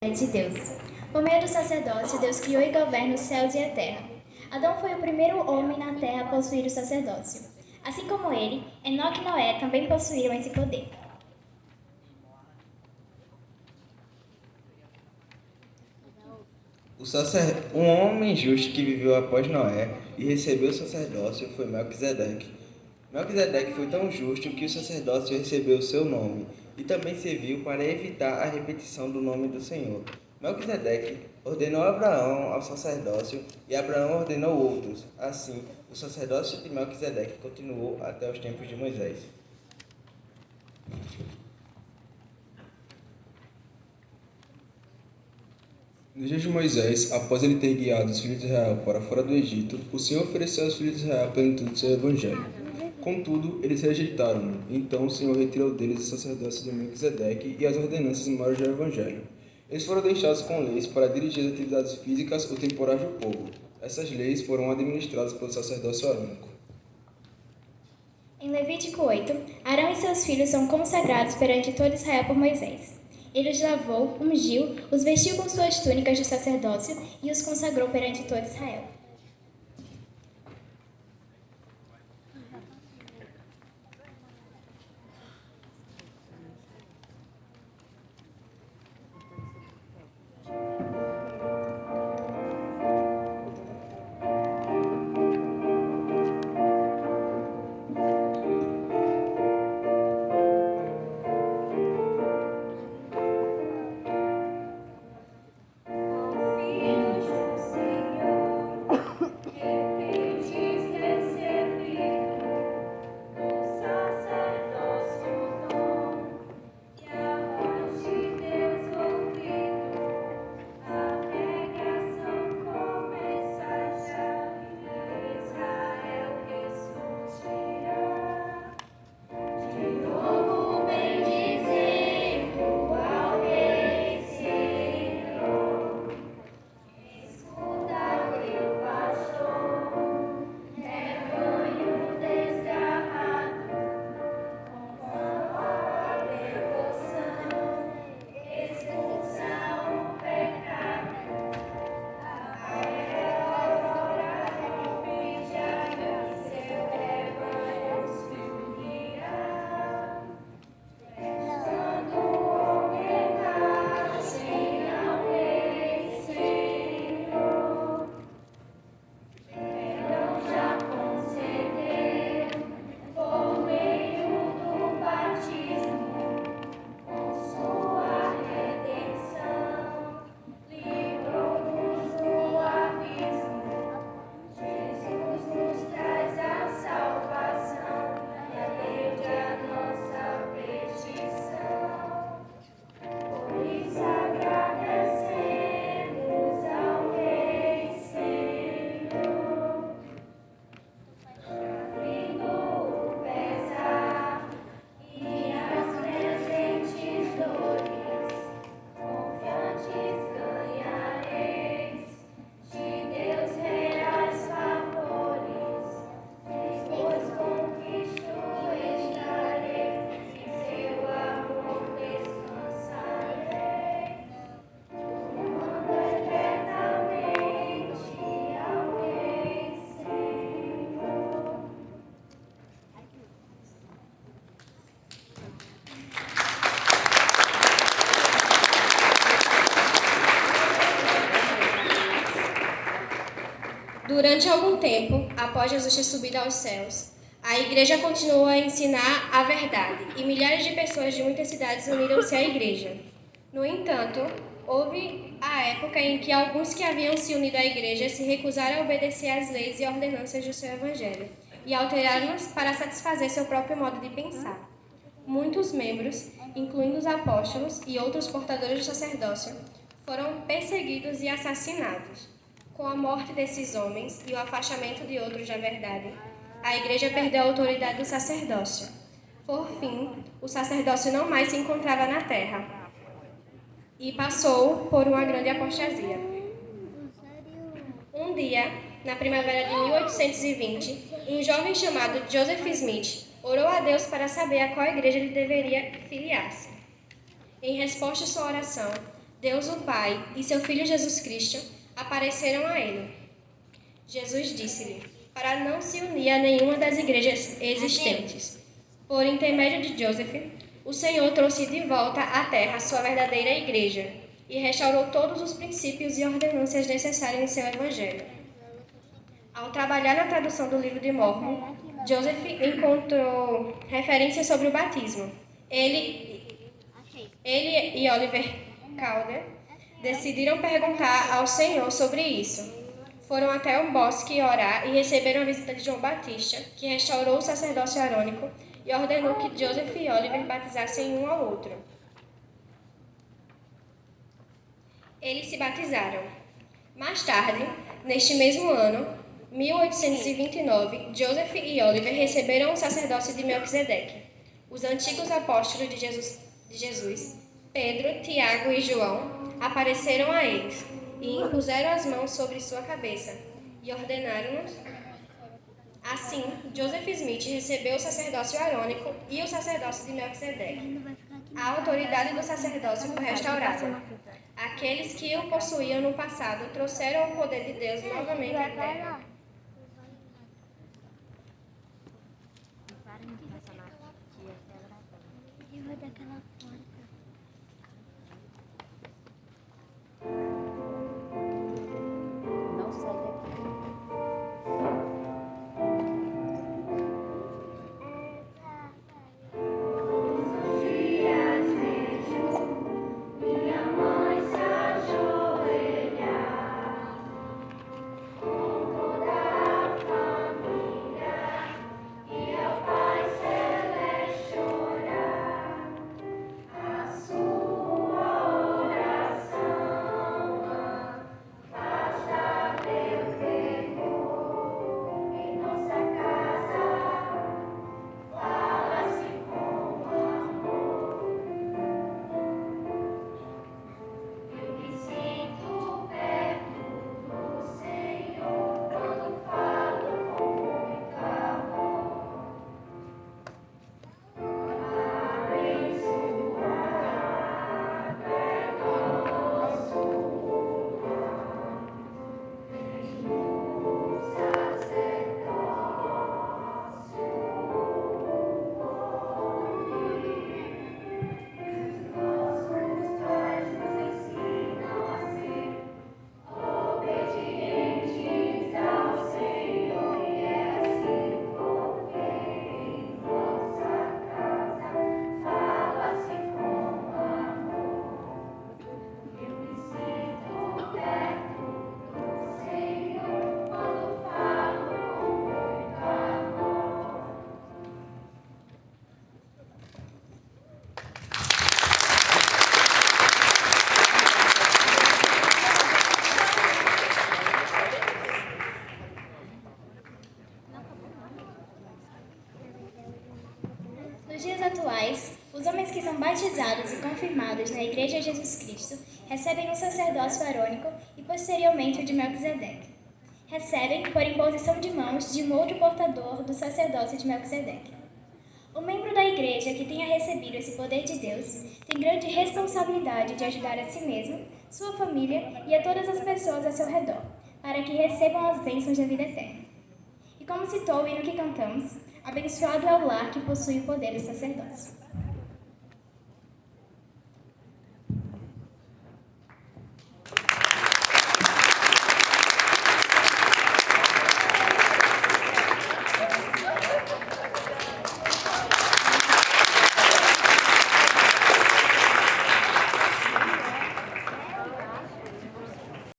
de Deus. Por meio do sacerdócio, Deus criou e governa os céus e a terra. Adão foi o primeiro homem na terra a possuir o sacerdócio. Assim como ele, Enoque e Noé também possuíram esse poder. Um homem justo que viveu após Noé e recebeu o sacerdócio foi Melquisedeque. Melquisedeque foi tão justo que o sacerdócio recebeu seu nome e também serviu para evitar a repetição do nome do Senhor. Melquisedeque ordenou Abraão ao sacerdócio e Abraão ordenou outros. Assim, o sacerdócio de Melquisedeque continuou até os tempos de Moisés. Nos dias de Moisés, após ele ter guiado os filhos de Israel para fora do Egito, o Senhor ofereceu aos filhos de Israel a plenitude do seu evangelho. Contudo, eles rejeitaram-no. Então o Senhor retirou deles o sacerdócio de Melquisedeque e as ordenanças maiores do evangelho. Eles foram deixados com leis para dirigir as atividades físicas ou temporais do povo. Essas leis foram administradas pelo sacerdócio arônico. Em Levítico 8, Arão e seus filhos são consagrados perante todo Israel por Moisés. Ele os lavou, ungiu, os vestiu com suas túnicas de sacerdócio e os consagrou perante todo Israel. Durante algum tempo, após Jesus ter subido aos céus, a igreja continuou a ensinar a verdade e milhares de pessoas de muitas cidades uniram-se à igreja. No entanto, houve a época em que alguns que haviam se unido à igreja se recusaram a obedecer às leis e ordenanças do seu evangelho e alteraram-nas para satisfazer seu próprio modo de pensar. Muitos membros, incluindo os apóstolos e outros portadores do sacerdócio, foram perseguidos e assassinados. Com a morte desses homens e o afastamento de outros da verdade, a igreja perdeu a autoridade do sacerdócio. Por fim, o sacerdócio não mais se encontrava na terra e passou por uma grande apostasia. Um dia, na primavera de 1820, um jovem chamado Joseph Smith orou a Deus para saber a qual igreja ele deveria filiar-se. Em resposta à sua oração, Deus o Pai e seu Filho Jesus Cristo apareceram a ele. Jesus disse-lhe para não se unir a nenhuma das igrejas existentes. Por intermédio de Joseph, o Senhor trouxe de volta à terra sua verdadeira igreja e restaurou todos os princípios e ordenâncias necessários em seu evangelho. Ao trabalhar na tradução do livro de Mórmon, Joseph encontrou referências sobre o batismo. Ele e Oliver Calder decidiram perguntar ao Senhor sobre isso. Foram até um bosque orar e receberam a visita de João Batista, que restaurou o sacerdócio arônico e ordenou que Joseph e Oliver batizassem um ao outro. Eles se batizaram. Mais tarde, neste mesmo ano, 1829, Joseph e Oliver receberam o sacerdócio de Melquisedeque. Os antigos apóstolos de Jesus, Pedro, Tiago e João, apareceram a eles e impuseram as mãos sobre sua cabeça e ordenaram-nos. Assim, Joseph Smith recebeu o sacerdócio arônico e o sacerdócio de Melquisedeque. A autoridade do sacerdócio foi restaurada. Aqueles que o possuíam no passado trouxeram o poder de Deus novamente à terra. Nos dias atuais, os homens que são batizados e confirmados na Igreja de Jesus Cristo recebem o sacerdócio arônico e posteriormente o de Melquisedeque. Recebem por imposição de mãos de um outro portador do sacerdócio de Melquisedeque. O membro da Igreja que tenha recebido esse poder de Deus tem grande responsabilidade de ajudar a si mesmo, sua família e a todas as pessoas a seu redor, para que recebam as bênçãos da vida eterna. E como citou o hino que cantamos, abençoado é o lar que possui o poder do sacerdócio.